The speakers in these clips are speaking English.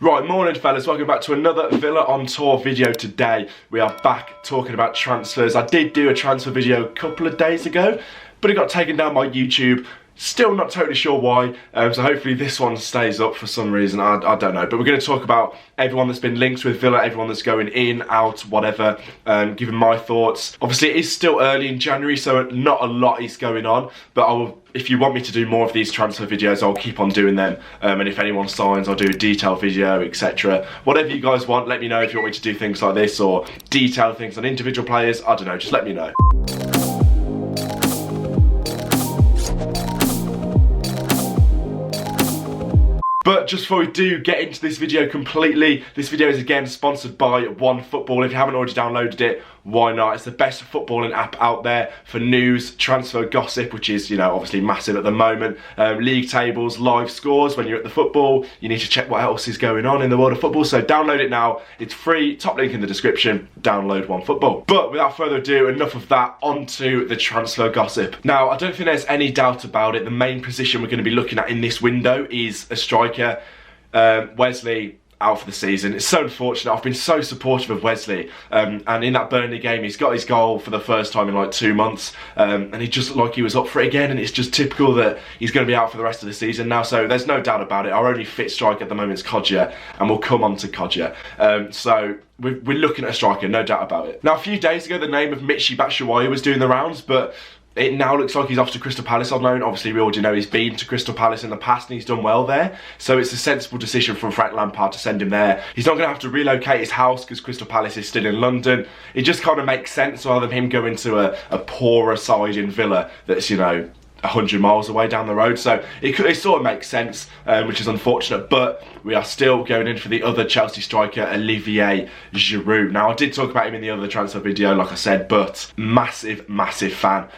Right, morning fellas, welcome back to another Villa on Tour video today. We are back talking about transfers. I did do a transfer video a couple of days ago, but it got taken down by YouTube. Still not totally sure why, so hopefully this one stays up for some reason, I don't know. But we're going to talk about everyone that's been linked with Villa, everyone that's going in, out, whatever, giving my thoughts. Obviously it is still early in January, so not a lot is going on, but if you want me to do more of these transfer videos, I'll keep on doing them, and if anyone signs, I'll do a detailed video, etc. Whatever you guys want, let me know if you want me to do things like this, or detail things on individual players, I don't know, just let me know. But just before we do get into this video completely, this video is again sponsored by OneFootball. If you haven't already downloaded it, why not? It's the best footballing app out there for news, transfer gossip, which is, you know, obviously massive at the moment. League tables, live scores when you're at the football. You need to check what else is going on in the world of football. So download it now. It's free. Top link in the description. Download OneFootball. But without further ado, enough of that. Onto the transfer gossip. Now, I don't think there's any doubt about it. The main position we're going to be looking at in this window is a striker. Wesley out for the season. It's so unfortunate. I've been so supportive of Wesley, and in that Burnley game he's got his goal for the first time in like 2 months, and he just looked like he was up for it again, and it's just typical that he's going to be out for the rest of the season now, so there's no doubt about it. Our only fit striker at the moment is Kodja, and we'll come on to Kodja. So we're looking at a striker, no doubt about it. Now, a few days ago the name of Michy Batshuayi was doing the rounds, but it now looks like he's off to Crystal Palace on loan. Obviously, we already know he's been to Crystal Palace in the past and he's done well there. So it's a sensible decision from Frank Lampard to send him there. He's not going to have to relocate his house because Crystal Palace is still in London. It just kind of makes sense rather than him going to a poorer side in Villa that's, you know, 100 miles away down the road. So it sort of makes sense, which is unfortunate, but we are still going in for the other Chelsea striker, Olivier Giroud. Now, I did talk about him in the other transfer video, like I said, but massive fan.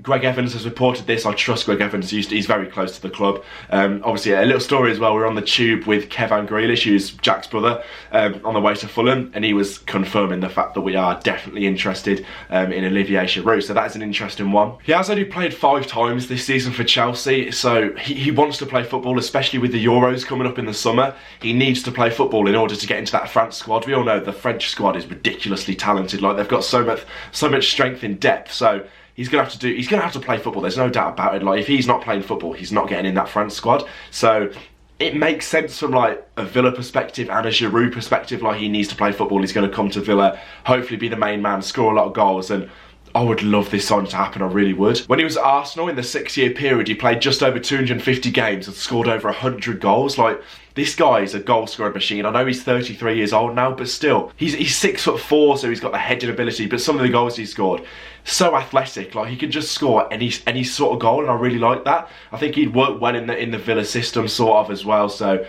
Greg Evans has reported this. I trust Greg Evans. He's very close to the club. Obviously, a little story as well. We're on the tube with Kevin Grealish, who's Jack's brother, on the way to Fulham, and he was confirming the fact that we are definitely interested in Olivier Giroud. So that is an interesting one. He has only played 5 times this season for Chelsea, so he wants to play football, especially with the Euros coming up in the summer. He needs to play football in order to get into that France squad. We all know the French squad is ridiculously talented. Like, they've got so much strength in depth. So he's gonna have to play football. There's no doubt about it. Like, if he's not playing football, he's not getting in that France squad. So it makes sense from like a Villa perspective and a Giroud perspective. Like, he needs to play football. He's going to come to Villa, hopefully be the main man, score a lot of goals, and I would love this signing to happen, I really would. When he was at Arsenal in the 6-year period, he played just over 250 games and scored over 100 goals. Like, this guy is a goal scoring machine. I know he's 33 years old now, but still, he's 6'4", so he's got the heading ability, but some of the goals he scored, so athletic. Like, he can just score any sort of goal, and I really like that. I think he'd work well in the Villa system, sort of, as well. So,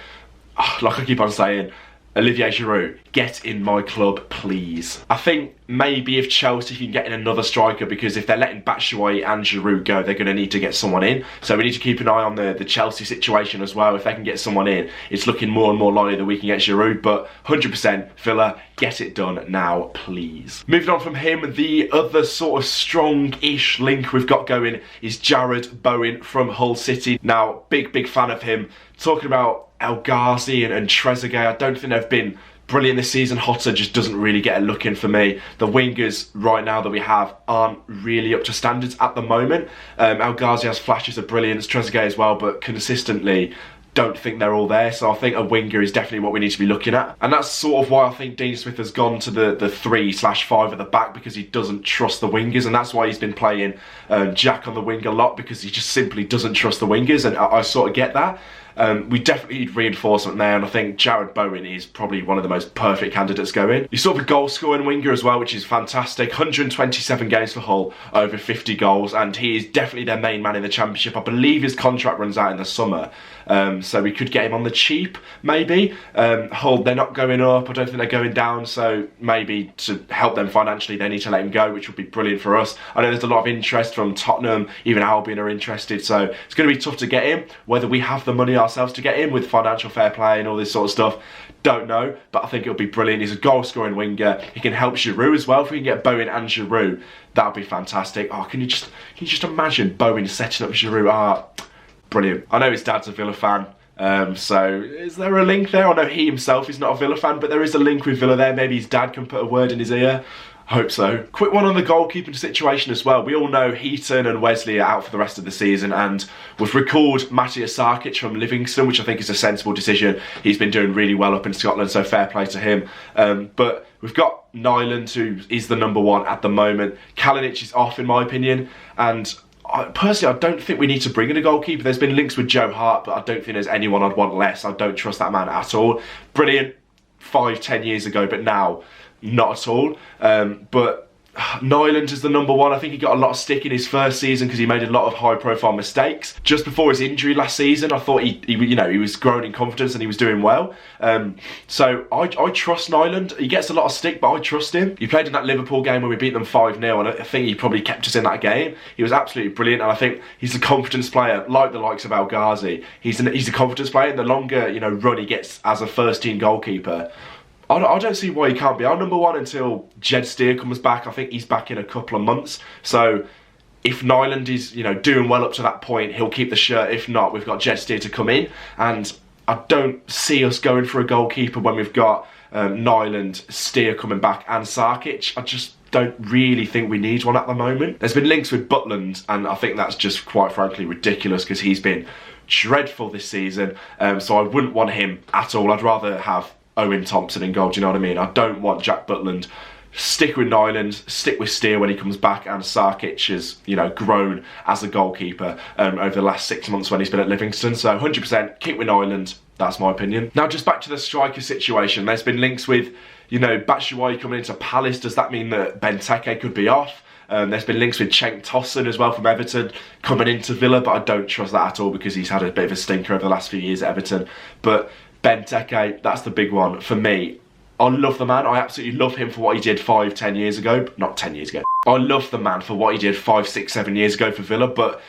like I keep on saying, Olivier Giroud, get in my club, please. I think maybe if Chelsea can get in another striker, because if they're letting Batshuayi and Giroud go, they're going to need to get someone in. So we need to keep an eye on the Chelsea situation as well. If they can get someone in, it's looking more and more likely that we can get Giroud. But 100% Villa, get it done now, please. Moving on from him, the other sort of strong-ish link we've got going is Jarrod Bowen from Hull City. Now, big fan of him. Talking about El Ghazi and Trezeguet, I don't think they've been brilliant this season. Hotter just doesn't really get a look in for me. The wingers right now that we have aren't really up to standards at the moment. El Ghazi has flashes of brilliance, Trezeguet as well, but consistently don't think they're all there. So I think a winger is definitely what we need to be looking at, and that's sort of why I think Dean Smith has gone to the 3/5 at the back, because he doesn't trust the wingers, and that's why he's been playing Jack on the wing a lot, because he just simply doesn't trust the wingers, and I sort of get that. We definitely need reinforcement there, and I think Jarrod Bowen is probably one of the most perfect candidates going. He's sort of a goal-scoring winger as well, which is fantastic. 127 games for Hull, over 50 goals, and he is definitely their main man in the Championship. I believe his contract runs out in the summer, so we could get him on the cheap, maybe. Hull, they're not going up, I don't think they're going down, so maybe to help them financially, they need to let him go, which would be brilliant for us. I know there's a lot of interest from Tottenham, even Albion are interested, so it's going to be tough to get him. Whether we have the money ourselves to get him with financial fair play and all this sort of stuff, don't know, but I think it'll be brilliant. He's a goal-scoring winger. He can help Giroud as well. If we can get Bowen and Giroud, that would be fantastic. Oh, can you just imagine Bowen setting up Giroud? Ah, brilliant. I know his dad's a Villa fan. So is there a link there? I know he himself is not a Villa fan, but there is a link with Villa there. Maybe his dad can put a word in his ear. I hope so. Quick one on the goalkeeping situation as well. We all know Heaton and Wesley are out for the rest of the season, and we've recalled Matthias Sarkic from Livingston, which I think is a sensible decision. He's been doing really well up in Scotland, so fair play to him. But we've got Nyland, who is the #1 at the moment. Kalinic is off, in my opinion, and personally, I don't think we need to bring in a goalkeeper. There's been links with Joe Hart, but I don't think there's anyone I'd want less. I don't trust that man at all. Brilliant 5-10 years ago, but now, not at all. But Nyland is the #1. I think he got a lot of stick in his first season because he made a lot of high-profile mistakes. Just before his injury last season, I thought he was growing in confidence and he was doing well. So I trust Nyland. He gets a lot of stick, but I trust him. He played in that Liverpool game where we beat them 5-0, and I think he probably kept us in that game. He was absolutely brilliant, and I think he's a confidence player, like the likes of El Ghazi. He's a confidence player, and the longer run he gets as a first-team goalkeeper, I don't see why he can't be our #1 until Jed Steer comes back. I think he's back in a couple of months. So if Nyland is, doing well up to that point, he'll keep the shirt. If not, we've got Jed Steer to come in. And I don't see us going for a goalkeeper when we've got Nyland, Steer coming back, and Sarkic. I just don't really think we need one at the moment. There's been links with Butland, and I think that's just, quite frankly, ridiculous because he's been dreadful this season. So I wouldn't want him at all. I'd rather have Owen Thompson in goal, do you know what I mean? I don't want Jack Butland. Stick with Nyland, stick with Steer when he comes back, and Sarkic has, grown as a goalkeeper over the last 6 months when he's been at Livingston. So 100% keep with Nyland. That's my opinion. Now, just back to the striker situation. There's been links with, Batshuayi coming into Palace. Does that mean that Benteke could be off? There's been links with Cenk Tosun as well from Everton coming into Villa, but I don't trust that at all because he's had a bit of a stinker over the last few years at Everton. But Benteke, that's the big one for me. I love the man. I absolutely love him for what he did 5-10 years ago. Not 10 years ago. I love the man for what he did 5, 6, 7 years ago for Villa, but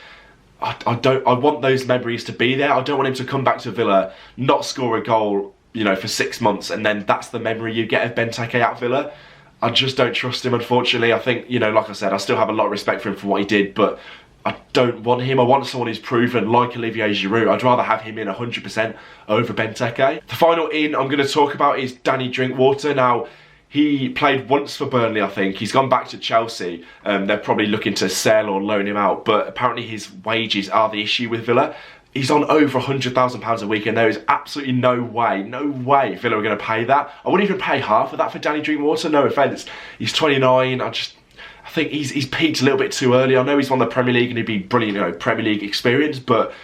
I want those memories to be there. I don't want him to come back to Villa, not score a goal, for 6 months, and then that's the memory you get of Benteke at Villa. I just don't trust him, unfortunately. I think, like I said, I still have a lot of respect for him for what he did, but I don't want him. I want someone who's proven, like Olivier Giroud. I'd rather have him in 100% over Benteke. The final in I'm going to talk about is Danny Drinkwater. Now, he played once for Burnley, I think. He's gone back to Chelsea. They're probably looking to sell or loan him out, but apparently his wages are the issue with Villa. He's on over £100,000 a week, and there is absolutely no way Villa are going to pay that. I wouldn't even pay half of that for Danny Drinkwater, no offence. He's 29, I think he's peaked a little bit too early. I know he's won the Premier League and he'd be brilliant, Premier League experience, but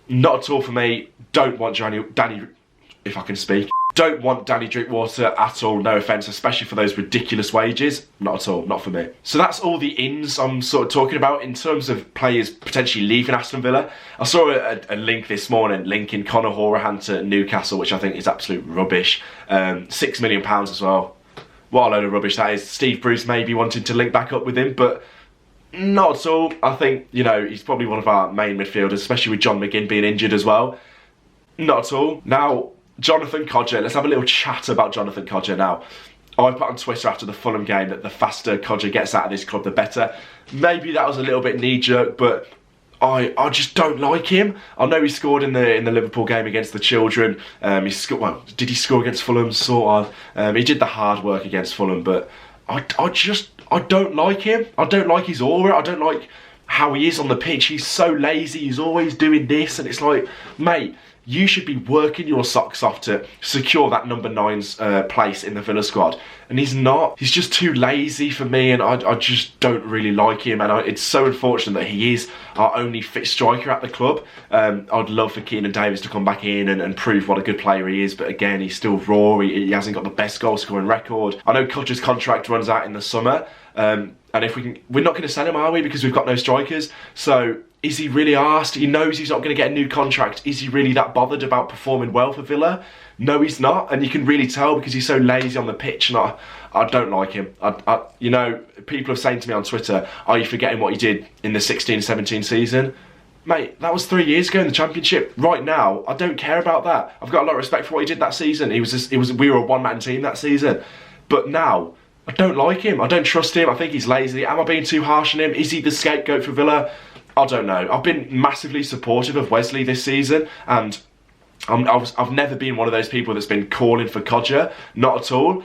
not at all for me. Don't want Danny, if I can speak. Don't want Danny Drinkwater at all, no offence, especially for those ridiculous wages. Not at all, not for me. So that's all the ins I'm sort of talking about in terms of players potentially leaving Aston Villa. I saw a link this morning linking Conor Hourihane to Newcastle, which I think is absolute rubbish. £6 million as well. What a load of rubbish that is. Steve Bruce maybe wanting to link back up with him, but not at all. I think, he's probably one of our main midfielders, especially with John McGinn being injured as well. Not at all. Now, Jonathan Kodjia. Let's have a little chat about Jonathan Kodjia now. I put on Twitter after the Fulham game that the faster Kodjia gets out of this club, the better. Maybe that was a little bit knee-jerk, but I just don't like him. I know he scored in the Liverpool game against the children. Did he score against Fulham? Sort of. He did the hard work against Fulham, but I don't like him. I don't like his aura. I don't like how he is on the pitch. He's so lazy. He's always doing this, and it's like, mate, you should be working your socks off to secure that number 9's place in the Villa squad. And he's not. He's just too lazy for me, and I just don't really like him. And it's so unfortunate that he is our only fit striker at the club. I'd love for Keenan Davis to come back in and prove what a good player he is. But again, he's still raw. He hasn't got the best goal scoring record. I know Kodjia's contract runs out in the summer. And if we're not going to sell him, are we? Because we've got no strikers. So is he really asked? He knows he's not going to get a new contract. Is he really that bothered about performing well for Villa? No, he's not, and you can really tell because he's so lazy on the pitch, and I don't like him. People are saying to me on Twitter, are you forgetting what he did in the 16-17 season? Mate, that was 3 years ago in the Championship. Right now, I don't care about that. I've got a lot of respect for what he did that season. We were a one-man team that season. But now, I don't like him. I don't trust him. I think he's lazy. Am I being too harsh on him? Is he the scapegoat for Villa? I don't know. I've been massively supportive of Wesley this season, and I've never been one of those people that's been calling for Codger, not at all.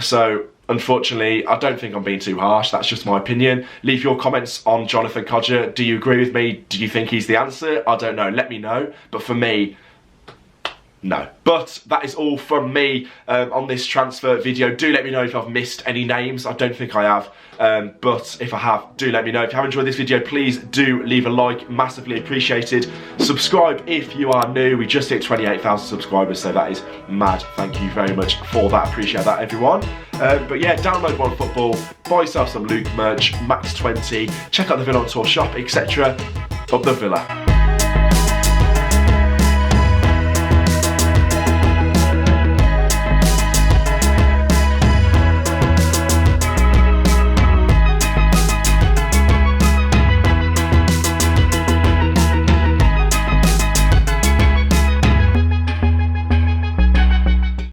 So unfortunately, I don't think I'm being too harsh. That's just my opinion. Leave your comments on Jonathan Codger. Do you agree with me? Do you think he's the answer? I don't know. Let me know. But for me, no. But that is all from me on this transfer video. Do let me know if I've missed any names. I don't think I have. But if I have, do let me know. If you have enjoyed this video, please do leave a like. Massively appreciated. Subscribe if you are new. We just hit 28,000 subscribers, so that is mad. Thank you very much for that. Appreciate that, everyone. But yeah, download OneFootball. Buy yourself some Luke merch. Max 20. Check out the Villa on Tour shop, etc. Up the Villa.